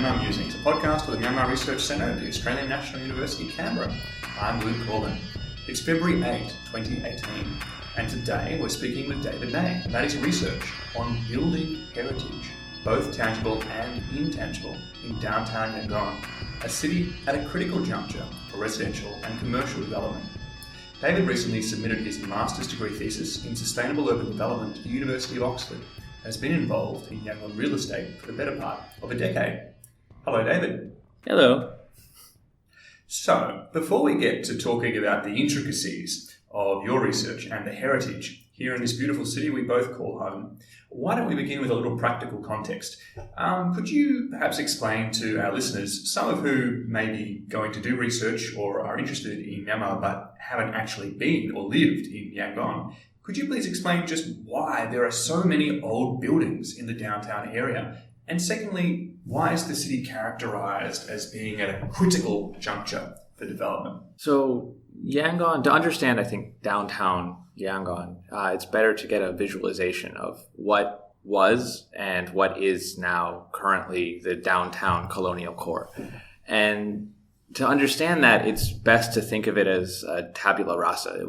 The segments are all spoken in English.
Myanmar Musings, a podcast of the Myanmar Research Centre at the Australian National University, Canberra. I'm Luke Corbin. It's February 8, 2018, and today we're speaking with David Nay, and that is research on building heritage, both tangible and intangible, in downtown Yangon, a city at a critical juncture for residential and commercial development. David recently submitted his master's degree thesis in sustainable urban development to the University of Oxford, and has been involved in Yangon real estate for the better part of a decade. Hello, David. Hello. So, before we get to talking about the intricacies of your research and the heritage here in this beautiful city we both call home, why don't we begin with a little practical context? Could you perhaps explain to our listeners, some of who may be going to do research or are interested in Myanmar but haven't actually been or lived in Yangon, could you please explain just why there are so many old buildings in the downtown area? And secondly, why is the city characterized as being at a critical juncture for development? So Yangon, to understand, I think, downtown Yangon, it's better to get a visualization of what was and what is now currently the downtown colonial core. And to understand that, it's best to think of it as a tabula rasa.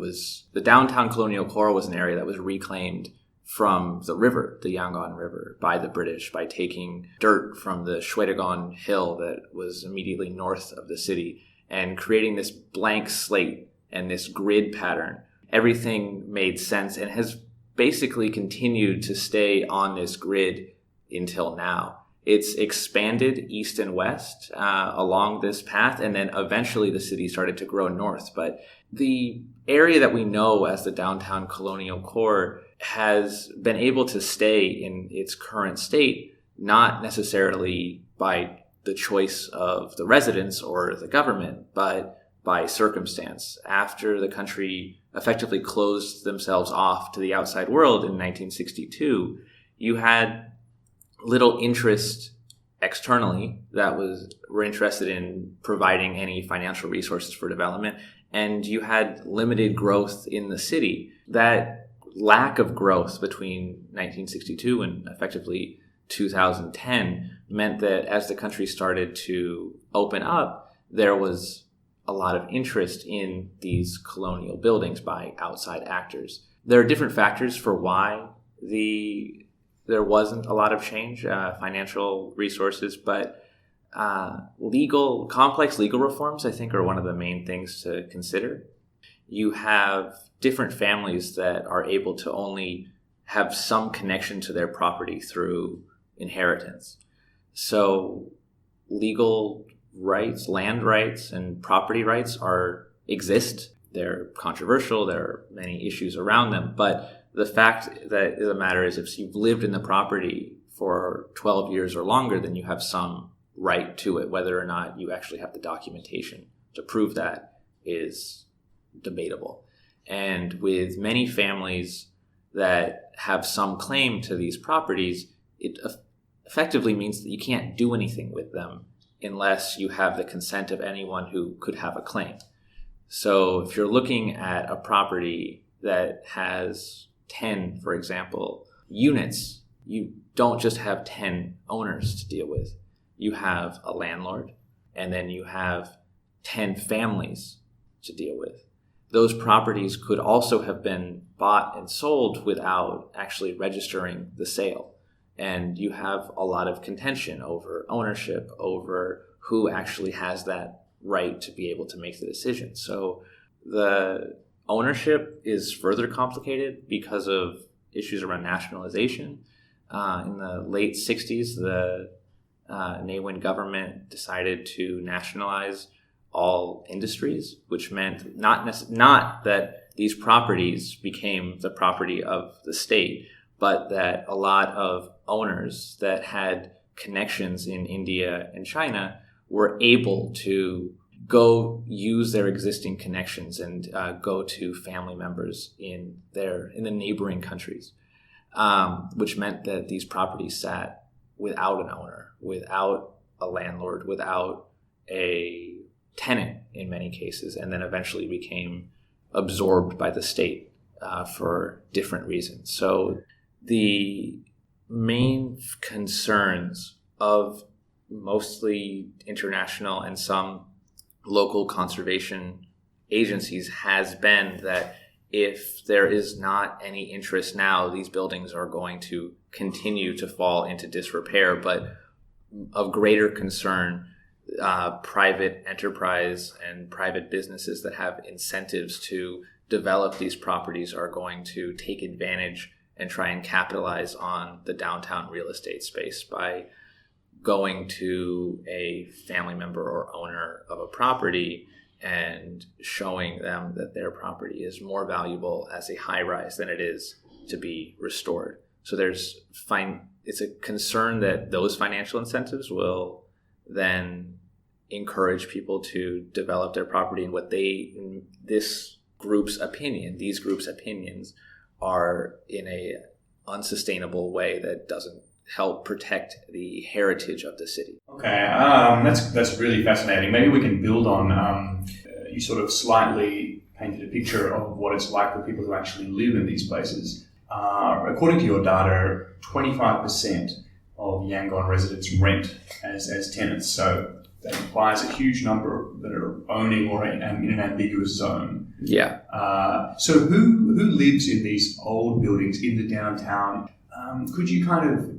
The downtown colonial core was an area that was reclaimed from the river, the Yangon River, by the British by taking dirt from the Shwedagon Hill that was immediately north of the city and creating this blank slate and this grid pattern. Everything made sense and has basically continued to stay on this grid until now. It's expanded east and west along this path, and then eventually the city started to grow north. But the area that we know as the downtown colonial core has been able to stay in its current state, not necessarily by the choice of the residents or the government, but by circumstance. After the country effectively closed themselves off to the outside world in 1962, you had little interest externally that were interested in providing any financial resources for development, and you had limited growth in the city. That lack of growth between 1962 and effectively 2010 meant that as the country started to open up, there was a lot of interest in these colonial buildings by outside actors. There are different factors for why there wasn't a lot of change, financial resources, but complex legal reforms, I think, are one of the main things to consider. You have different families that are able to only have some connection to their property through inheritance. So legal rights, land rights, and property rights exist. They're controversial. There are many issues around them, but the fact that the matter is, if you've lived in the property for 12 years or longer, then you have some right to it. Whether or not you actually have the documentation to prove that is debatable. And with many families that have some claim to these properties, it effectively means that you can't do anything with them unless you have the consent of anyone who could have a claim. So if you're looking at a property that has 10, for example, units, you don't just have 10 owners to deal with. You have a landlord, and then you have 10 families to deal with. Those properties could also have been bought and sold without actually registering the sale. And you have a lot of contention over ownership, over who actually has that right to be able to make the decision. So the ownership is further complicated because of issues around nationalization. In the late 60s, the Ne government decided to nationalize all industries, which meant not that these properties became the property of the state, but that a lot of owners that had connections in India and China were able to go use their existing connections and go to family members in the neighboring countries, which meant that these properties sat without an owner, without a landlord, without a tenant in many cases, and then eventually became absorbed by the state for different reasons. So the main concerns of mostly international and some local conservation agencies, has been that if there is not any interest now, these buildings are going to continue to fall into disrepair. But of greater concern, private enterprise and private businesses that have incentives to develop these properties are going to take advantage and try and capitalize on the downtown real estate space by going to a family member or owner of a property and showing them that their property is more valuable as a high rise than it is to be restored. So it's a concern that those financial incentives will then encourage people to develop their property in what these group's opinions are in a unsustainable way that doesn't help protect the heritage of the city. Okay, that's really fascinating. Maybe we can build on, you sort of slightly painted a picture of what it's like for people who actually live in these places. According to your data, 25% of Yangon residents rent as tenants. So that implies a huge number that are owning or in an ambiguous zone. Yeah. So who lives in these old buildings in the downtown? Could you kind of,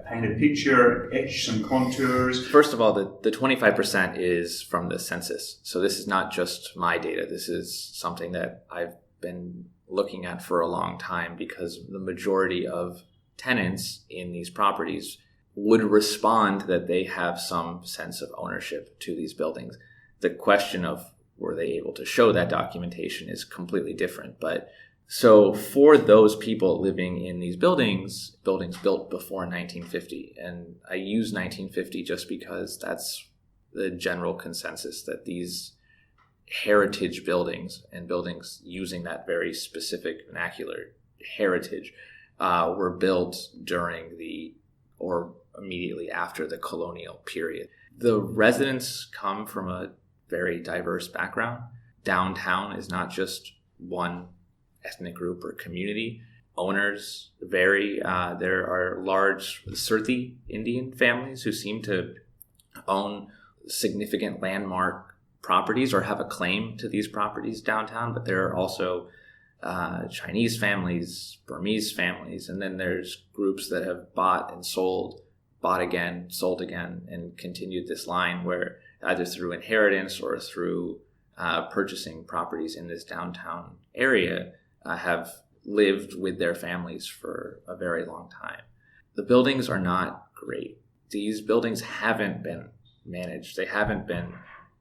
paint a picture, etch some contours? First of all, the 25% is from the census. So this is not just my data. This is something that I've been looking at for a long time, because the majority of tenants in these properties would respond that they have some sense of ownership to these buildings. The question of were they able to show that documentation is completely different. But so for those people living in these buildings built before 1950, and I use 1950 just because that's the general consensus, that these heritage buildings and buildings using that very specific vernacular heritage were built during or immediately after the colonial period. The residents come from a very diverse background. Downtown is not just one ethnic group or community. Owners vary. There are large Sirthi Indian families who seem to own significant landmark properties or have a claim to these properties downtown, but there are also Chinese families, Burmese families, and then there's groups that have bought and sold, bought again, sold again, and continued this line where either through inheritance or through purchasing properties in this downtown area have lived with their families for a very long time. The buildings are not great. These buildings haven't been managed. They haven't been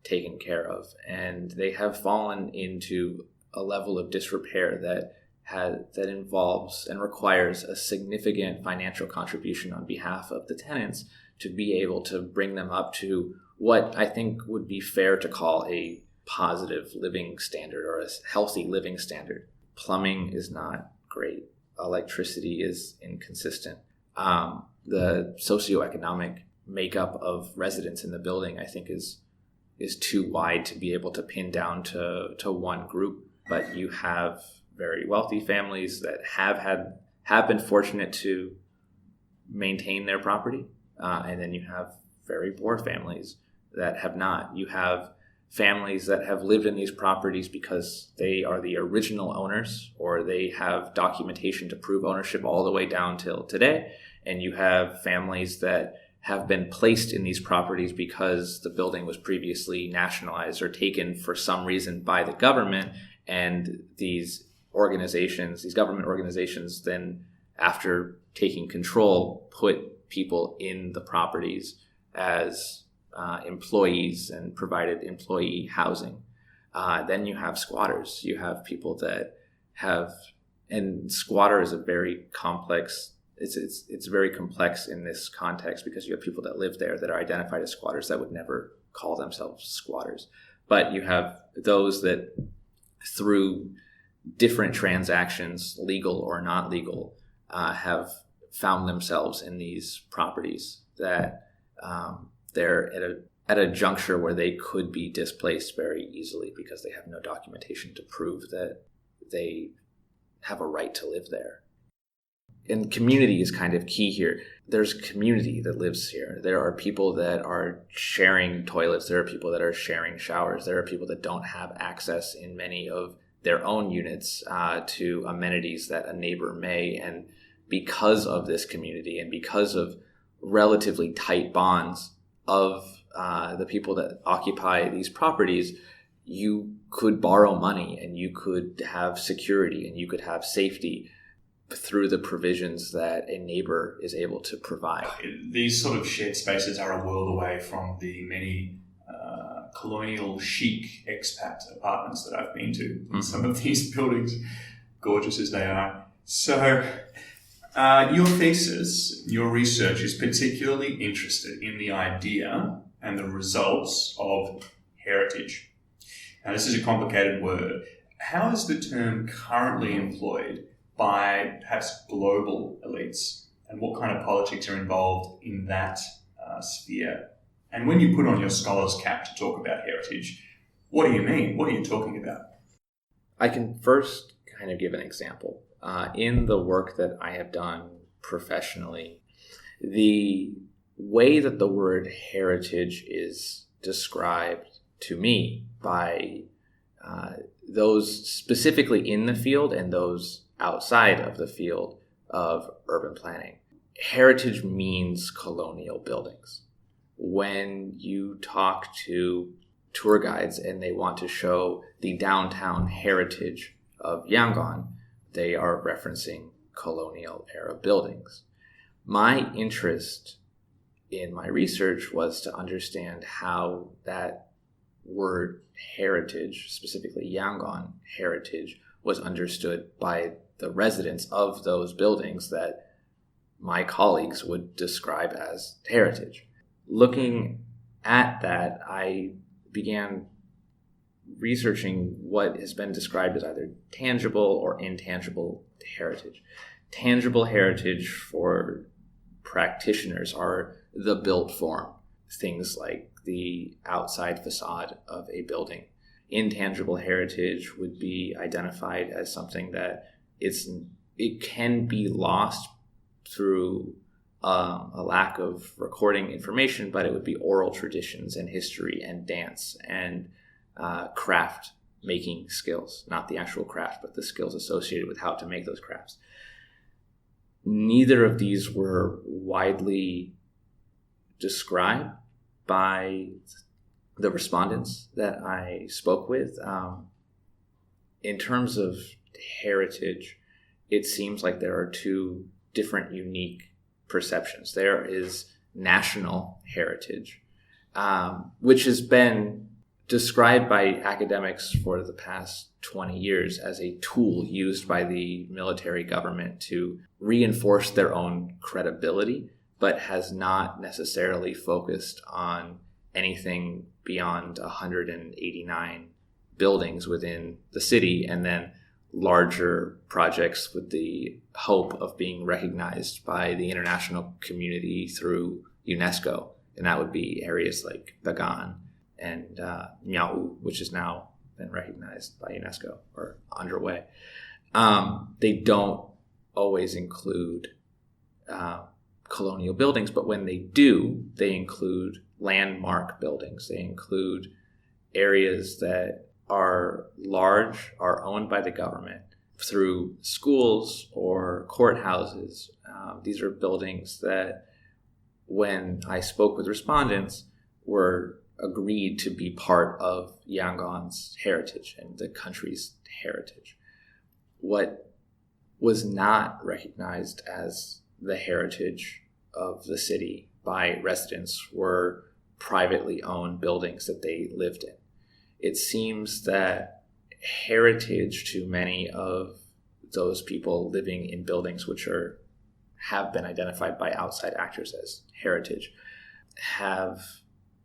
taken care of, and they have fallen into a level of disrepair that involves and requires a significant financial contribution on behalf of the tenants to be able to bring them up to what I think would be fair to call a positive living standard or a healthy living standard. Plumbing is not great. Electricity is inconsistent. The socioeconomic makeup of residents in the building, I think, is too wide to be able to pin down to one group. But you have very wealthy families that have been fortunate to maintain their property, and then you have very poor families that have not. You have families that have lived in these properties because they are the original owners, or they have documentation to prove ownership all the way down till today. And you have families that have been placed in these properties because the building was previously nationalized or taken for some reason by the government. And these government organizations, then after taking control, put people in the properties as employees and provided employee housing. Then you have squatters. You have people that and squatter is a very complex. It's very complex in this context because you have people that live there that are identified as squatters that would never call themselves squatters. But you have those that through different transactions, legal or not legal, have found themselves in these properties that they're at a juncture where they could be displaced very easily because they have no documentation to prove that they have a right to live there. And community is kind of key here. There's community that lives here. There are people that are sharing toilets. There are people that are sharing showers. There are people that don't have access in many of their own units to amenities that a neighbor may. And because of this community and because of relatively tight bonds of the people that occupy these properties, you could borrow money and you could have security and you could have safety through the provisions that a neighbor is able to provide. These sort of shared spaces are a world away from the many colonial chic expat apartments that I've been to in some of these buildings, gorgeous as they are. So your thesis, your research is particularly interested in the idea and the results of heritage. Now, this is a complicated word. How is the term currently employed by perhaps global elites, and what kind of politics are involved in that sphere? And when you put on your scholar's cap to talk about heritage, what do you mean? What are you talking about? I can first kind of give an example. In the work that I have done professionally, the way that the word heritage is described to me by those specifically in the field and those outside of the field of urban planning, heritage means colonial buildings. When you talk to tour guides and they want to show the downtown heritage of Yangon, they are referencing colonial era buildings. My interest in my research was to understand how that word heritage, specifically Yangon heritage, was understood by the residents of those buildings that my colleagues would describe as heritage. Looking at that, I began researching what has been described as either tangible or intangible heritage. Tangible heritage for practitioners are the built form, things like the outside facade of a building. Intangible heritage would be identified as something that it can be lost through a lack of recording information, but it would be oral traditions and history and dance and craft making skills, not the actual craft, but the skills associated with how to make those crafts. Neither of these were widely described by the respondents that I spoke with. In terms of heritage, it seems like there are two different unique perceptions. There is national heritage, which has been described by academics for the past 20 years as a tool used by the military government to reinforce their own credibility, but has not necessarily focused on anything beyond 189 buildings within the city, and then larger projects with the hope of being recognized by the international community through UNESCO. And that would be areas like Bagan and Miao, which has now been recognized by UNESCO or underway. They don't always include colonial buildings, but when they do, they include landmark buildings. They include areas that are large, are owned by the government through schools or courthouses. These are buildings that, when I spoke with respondents, were agreed to be part of Yangon's heritage and the country's heritage. What was not recognized as the heritage of the city by residents were privately owned buildings that they lived in. It seems that heritage to many of those people living in buildings which have been identified by outside actors as heritage have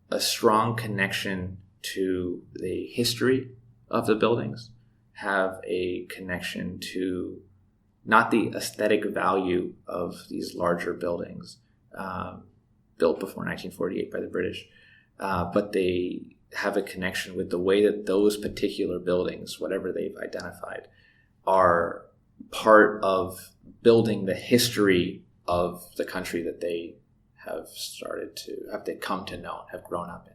a strong connection to the history of the buildings, have a connection to not the aesthetic value of these larger buildings built before 1948 by the British, but they have a connection with the way that those particular buildings, whatever they've identified, are part of building the history of the country that they come to know, have grown up in.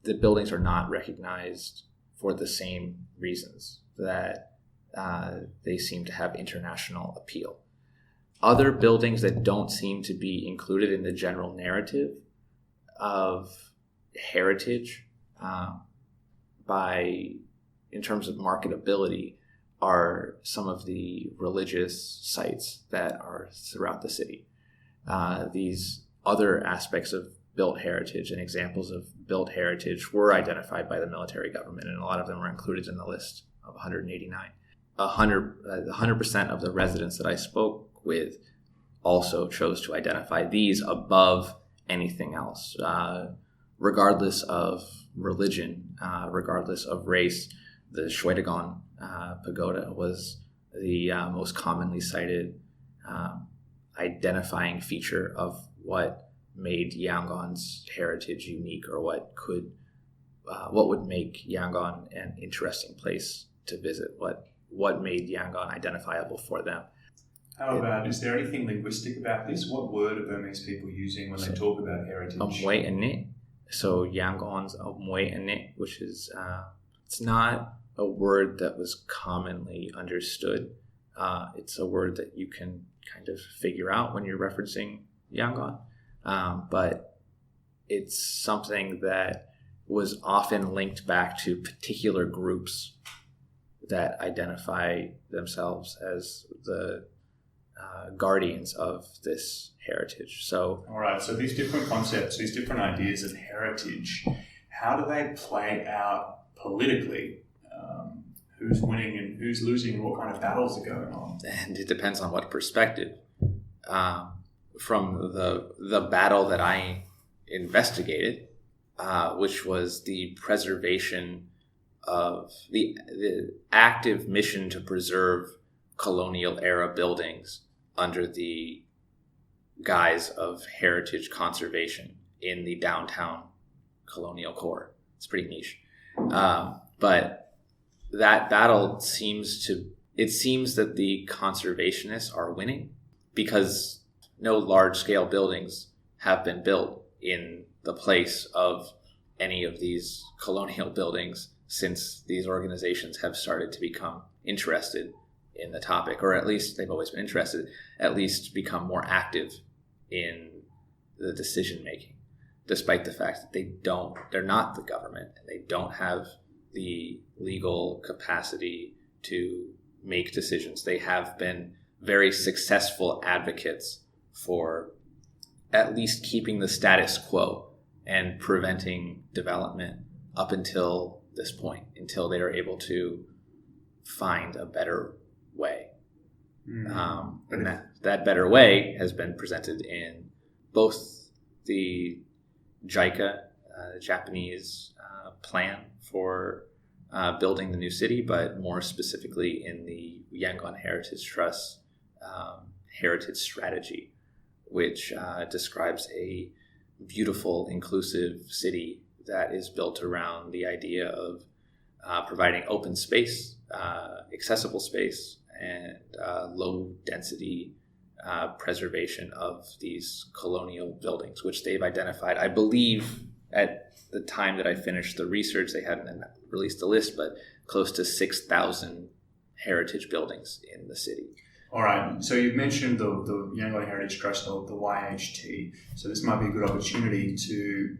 The buildings are not recognized for the same reasons that they seem to have international appeal. Other buildings that don't seem to be included in the general narrative of heritage in terms of marketability are some of the religious sites that are throughout the city. These other aspects of built heritage and examples of built heritage were identified by the military government, and a lot of them were included in the list of 189. 100% of the residents that I spoke with also chose to identify these above anything else, regardless of religion, regardless of race. The Shwedagon Pagoda was the most commonly cited identifying feature of what made Yangon's heritage unique, or what would make Yangon an interesting place to visit, what made Yangon identifiable for them. How about, is there anything linguistic about this? What word are Burmese people using when they talk about heritage? So Yangon's Amwe, which is, it's not a word that was commonly understood. It's a word that you can kind of figure out when you're referencing Yangon. But it's something that was often linked back to particular groups that identify themselves as the guardians of this heritage. So, all right. So these different concepts, these different ideas of heritage, how do they play out politically? Who's winning and who's losing, and what kind of battles are going on? And it depends on what perspective. From the battle that I investigated, which was the preservation of the active mission to preserve colonial era buildings under the guise of heritage conservation in the downtown colonial core. It's pretty niche. But that battle seems that the conservationists are winning, because no large-scale buildings have been built in the place of any of these colonial buildings since these organizations have started to become interested in the topic, or at least they've always been interested, at least become more active in the decision-making, despite the fact that they're not the government, and they don't have the legal capacity to make decisions. They have been very successful advocates for at least keeping the status quo and preventing development up until this point, until they are able to find a better way. And that better way has been presented in both the JICA, Japanese plan for building the new city, but more specifically in the Yangon Heritage Trust Heritage Strategy, which describes a beautiful, inclusive city that is built around the idea of providing open space, accessible space, and low density preservation of these colonial buildings, which they've identified. I believe at the time that I finished the research, they hadn't released the list, but close to 6,000 heritage buildings in the city. All right. So you've mentioned the Yangon Heritage Trust, or the YHT. So this might be a good opportunity to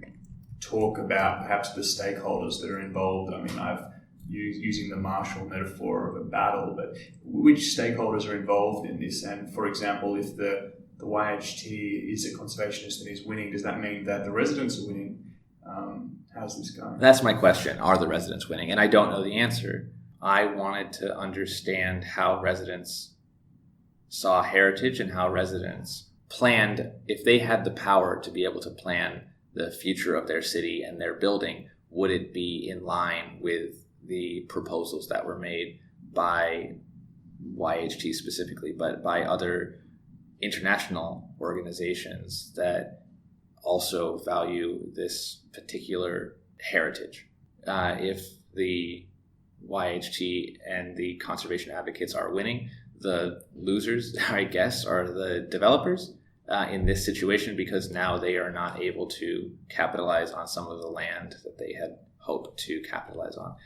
talk about perhaps the stakeholders that are involved. I mean, I've using the martial metaphor of a battle, but which stakeholders are involved in this? And for example, if the YHT is a conservationist and is winning, does that mean that the residents are winning? How's this going? That's my question. Are the residents winning? And I don't know the answer. I wanted to understand how residents saw heritage and how residents planned, if they had the power to be able to plan the future of their city and their building, would it be in line with the proposals that were made by YHT specifically, but by other international organizations that also value this particular heritage? If the YHT and the conservation advocates are winning, The losers, I guess, are the developers in this situation, because now they are not able to capitalize on some of the land that they had hoped to capitalize on.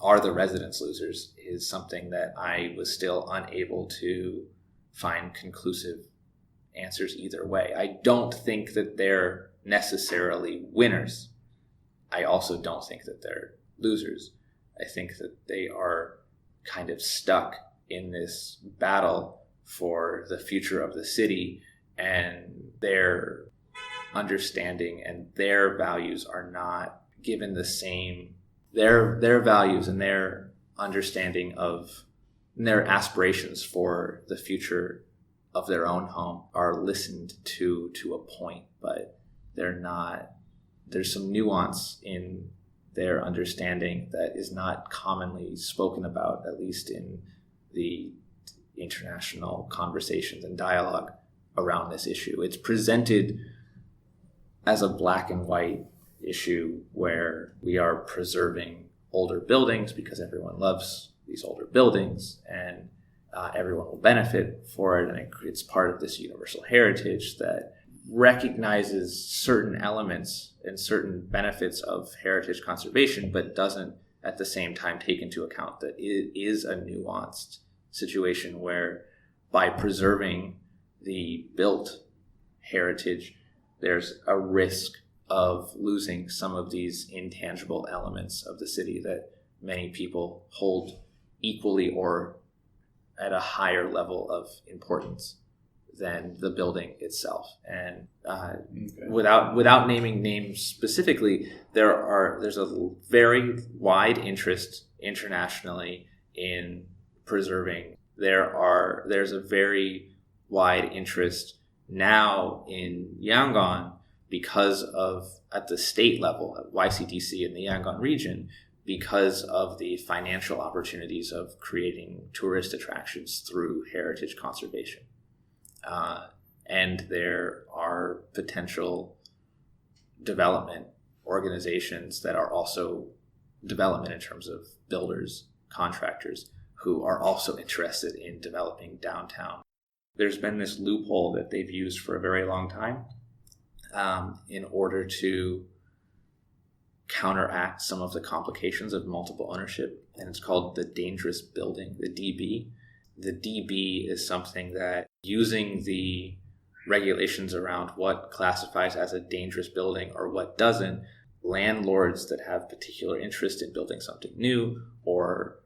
Are the residents losers is something that I was still unable to find conclusive answers either way. I don't think that they're necessarily winners. I also don't think that they're losers. I think that they are kind of stuck in this battle for the future of the city, and their understanding and their values are not given the same. Their values and their understanding of and their aspirations for the future of their own home are listened to a point, but they're not. There's some nuance in their understanding that is not commonly spoken about, at least in the international conversations and dialogue around this issue. It's presented as a black and white issue where we are preserving older buildings because everyone loves these older buildings, and everyone will benefit for it, and it's part of this universal heritage that recognizes certain elements and certain benefits of heritage conservation, but doesn't at the same time take into account that it is a nuanced situation where by preserving the built heritage, there's a risk of losing some of these intangible elements of the city that many people hold equally or at a higher level of importance than the building itself. And without naming names specifically, there's a very wide interest internationally in preserving. There's a very wide interest now in Yangon because of, at the state level, at YCDC in the Yangon region, because of the financial opportunities of creating tourist attractions through heritage conservation. And there are potential development organizations that are also development in terms of builders, contractors, who are also interested in developing downtown. There's been this loophole that they've used for a very long time in order to counteract some of the complications of multiple ownership, and it's called the dangerous building, the DB. The DB is something that, using the regulations around what classifies as a dangerous building or what doesn't, landlords that have particular interest in building something new, or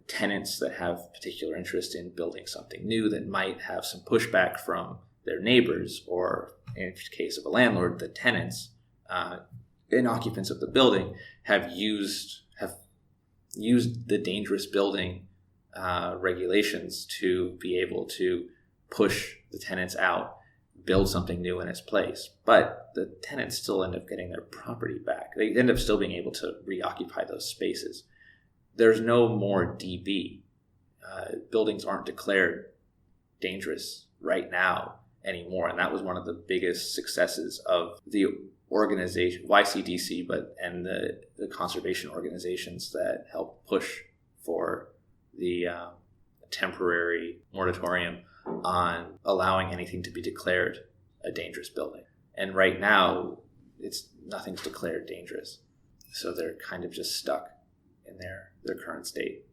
tenants that have particular interest in building something new that might have some pushback from their neighbors, or in the case of a landlord, the tenants and occupants of the building have used the dangerous building regulations to be able to push the tenants out, build something new in its place. But the tenants still end up getting their property back. They end up still being able to reoccupy those spaces. There's no more DB. Buildings aren't declared dangerous right now anymore, and that was one of the biggest successes of the organization, YCDC, and the conservation organizations that help push for the temporary moratorium on allowing anything to be declared a dangerous building. And right now, nothing's declared dangerous, so they're kind of just stuck in their current state.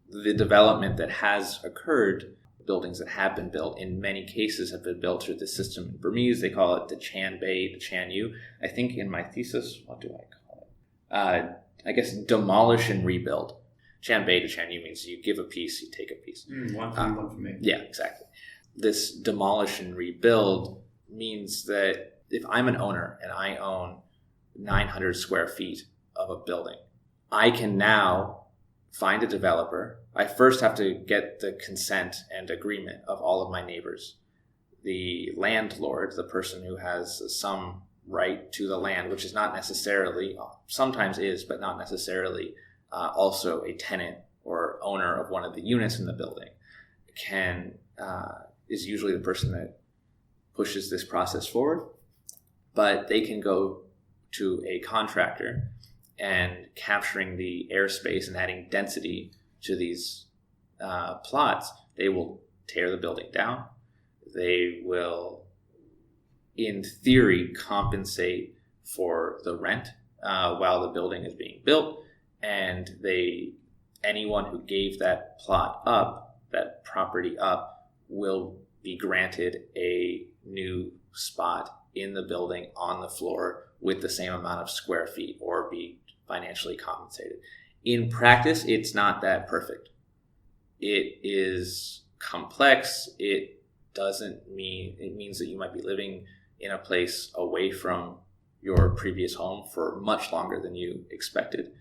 The development that has occurred, buildings that have been built, in many cases have been built through the system in Burmese. They call it the Chan Bay, the Chan Yu. I think in my thesis, what do I call it? I guess demolish and rebuild. Chan Bay to Chan Yu means you give a piece, you take a piece. One for you, one for me. Yeah, exactly. This demolish and rebuild means that if I'm an owner and I own 900 square feet of a building, I can now find a developer. I first have to get the consent and agreement of all of my neighbors. The landlord, the person who has some right to the land, which is not necessarily, sometimes is, but not necessarily also a tenant or owner of one of the units in the building, is usually the person that pushes this process forward. But they can go to a contractor and capturing the airspace and adding density to these plots, they will tear the building down. They will, in theory, compensate for the rent while the building is being built, and anyone who gave that plot up, that property up, will be granted a new spot in the building on the floor with the same amount of square feet or be financially compensated. In practice, it's not that perfect. It is complex. It means that you might be living in a place away from your previous home for much longer than you expected.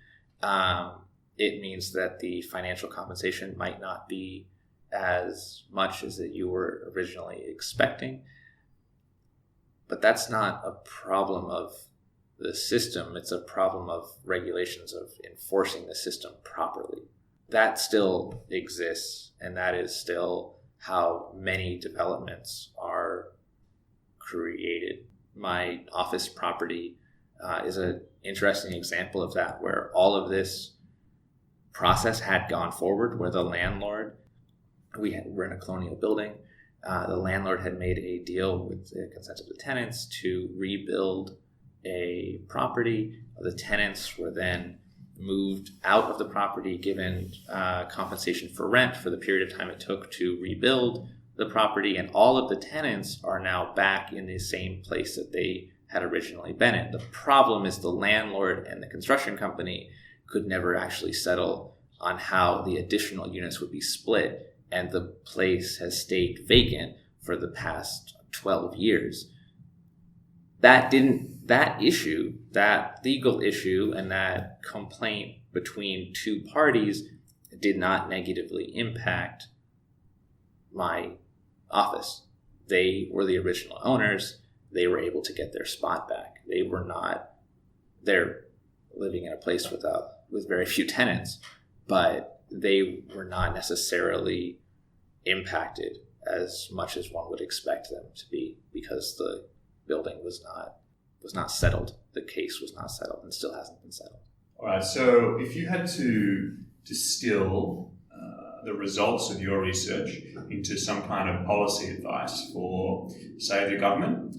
It means that the financial compensation might not be as much as that you were originally expecting. But that's not a problem of the system. It's a problem of regulations, of enforcing the system properly. That still exists, and that is still how many developments are created. My office property is an interesting example of that, where all of this process had gone forward, where the landlord, we're in a colonial building, the landlord had made a deal with the consent of the tenants to rebuild a property. The tenants were then moved out of the property, given compensation for rent for the period of time it took to rebuild the property, and all of the tenants are now back in the same place that they had originally been in. The problem is the landlord and the construction company could never actually settle on how the additional units would be split, and the place has stayed vacant for the past 12 years. That issue, that legal issue, and that complaint between two parties did not negatively impact my office. They were the original owners. They were able to get their spot back. They're living in a place with very few tenants, but they were not necessarily impacted as much as one would expect them to be, because the building was not settled. The case was not settled and still hasn't been settled. All right. So if you had to distill the results of your research into some kind of policy advice for, say, the government,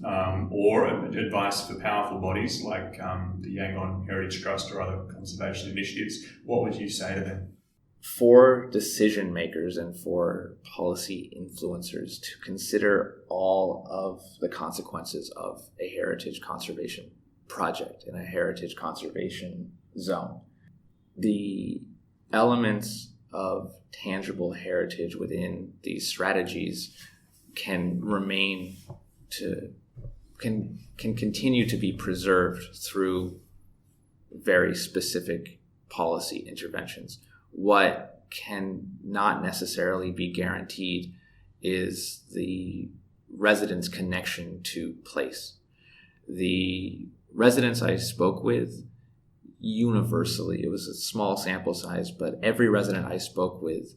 or advice for powerful bodies like the Yangon Heritage Trust or other conservation initiatives, what would you say to them? For decision makers and for policy influencers to consider all of the consequences of a heritage conservation project in a heritage conservation zone. The elements of tangible heritage within these strategies can continue to be preserved through very specific policy interventions. What can not necessarily be guaranteed is the residents' connection to place. The residents I spoke with, universally, it was a small sample size, but every resident I spoke with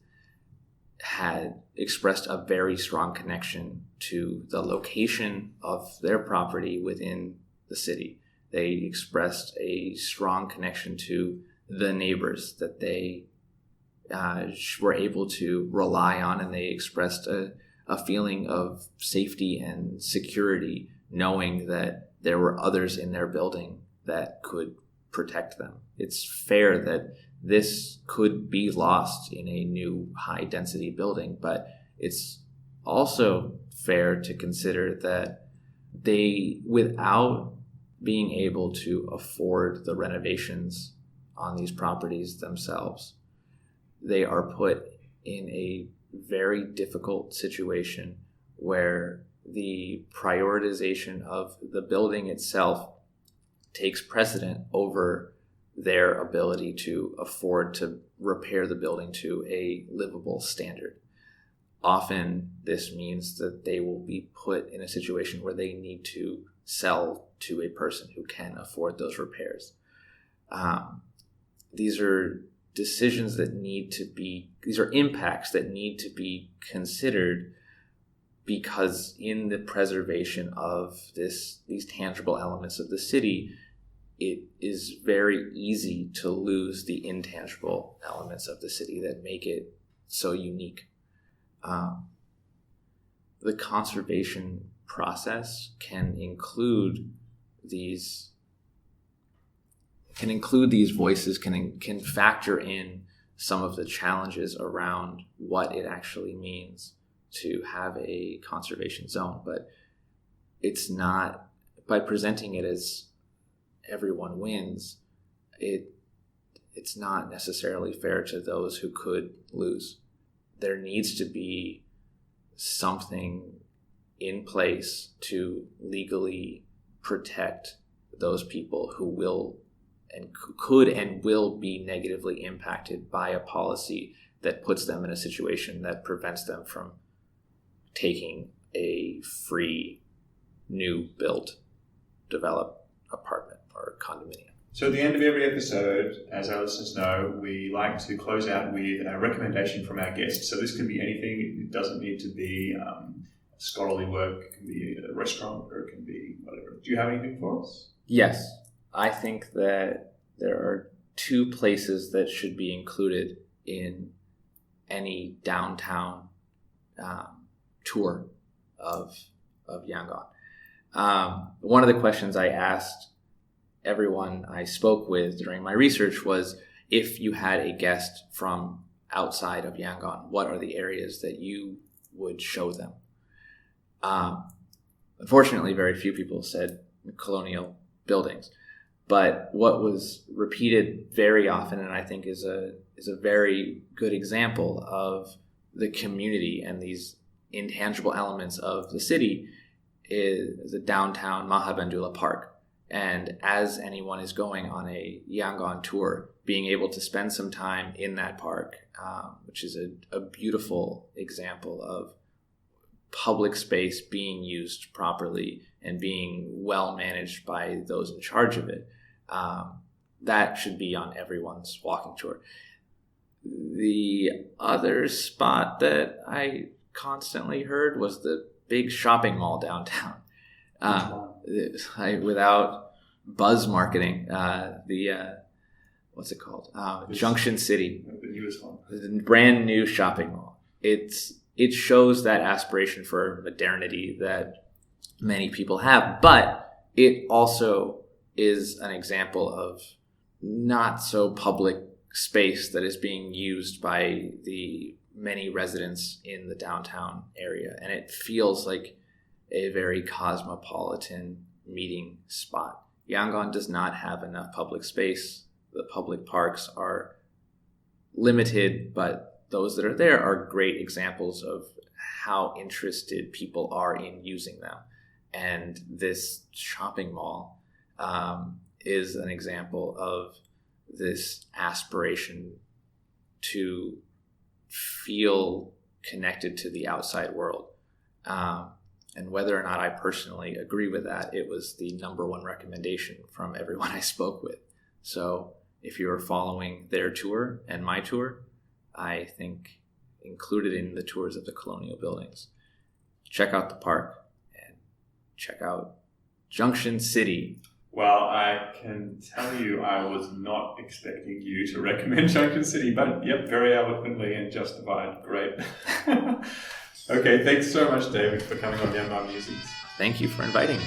had expressed a very strong connection to the location of their property within the city. They expressed a strong connection to the neighbors that they were able to rely on, and they expressed a feeling of safety and security, knowing that there were others in their building that could protect them. It's fair that this could be lost in a new high-density building, but it's also fair to consider that they, without being able to afford the renovations on these properties themselves, they are put in a very difficult situation where the prioritization of the building itself takes precedent over their ability to afford to repair the building to a livable standard. Often this means that they will be put in a situation where they need to sell to a person who can afford those repairs. These are decisions that these are impacts that need to be considered, because in the preservation of these tangible elements of the city, it is very easy to lose the intangible elements of the city that make it so unique. The conservation process can include these voices, can factor in some of the challenges around what it actually means to have a conservation zone. But it's not, by presenting it as everyone wins, it's not necessarily fair to those who could lose. There needs to be something in place to legally protect those people who will and could and will be negatively impacted by a policy that puts them in a situation that prevents them from taking a free, new built, developed apartment or condominium. So at the end of every episode, as our listeners know, we like to close out with a recommendation from our guests. So this can be anything. It doesn't need to be scholarly work. It can be a restaurant, or it can be whatever. Do you have anything for us? Yes. I think that there are two places that should be included in any downtown tour of Yangon. One of the questions I asked everyone I spoke with during my research was, if you had a guest from outside of Yangon, what are the areas that you would show them? Unfortunately, very few people said colonial buildings. But what was repeated very often, and I think is a very good example of the community and these intangible elements of the city, is the downtown Mahabandula Park. And as anyone is going on a Yangon tour, being able to spend some time in that park, which is a beautiful example of public space being used properly and being well managed by those in charge of it, that should be on everyone's walking tour. The other spot that I constantly heard was the big shopping mall downtown. Without buzz marketing, what's it called? Junction City, The newest one. the brand new shopping mall. It shows that aspiration for modernity that many people have, but it also is an example of not so public space that is being used by the many residents in the downtown area, and it feels like a very cosmopolitan meeting spot. Yangon does not have enough public space. The public parks are limited, but those that are there are great examples of how interested people are in using them. And this shopping mall is an example of this aspiration to feel connected to the outside world. And whether or not I personally agree with that, it was the number one recommendation from everyone I spoke with. So if you are following their tour and my tour, I think included in the tours of the colonial buildings, check out the park and check out Junction City. Well, I can tell you I was not expecting you to recommend Junction City, but yep, very eloquently and justified. Great. Okay, thanks so much, David, for coming on Myanmar Musings. Thank you for inviting me.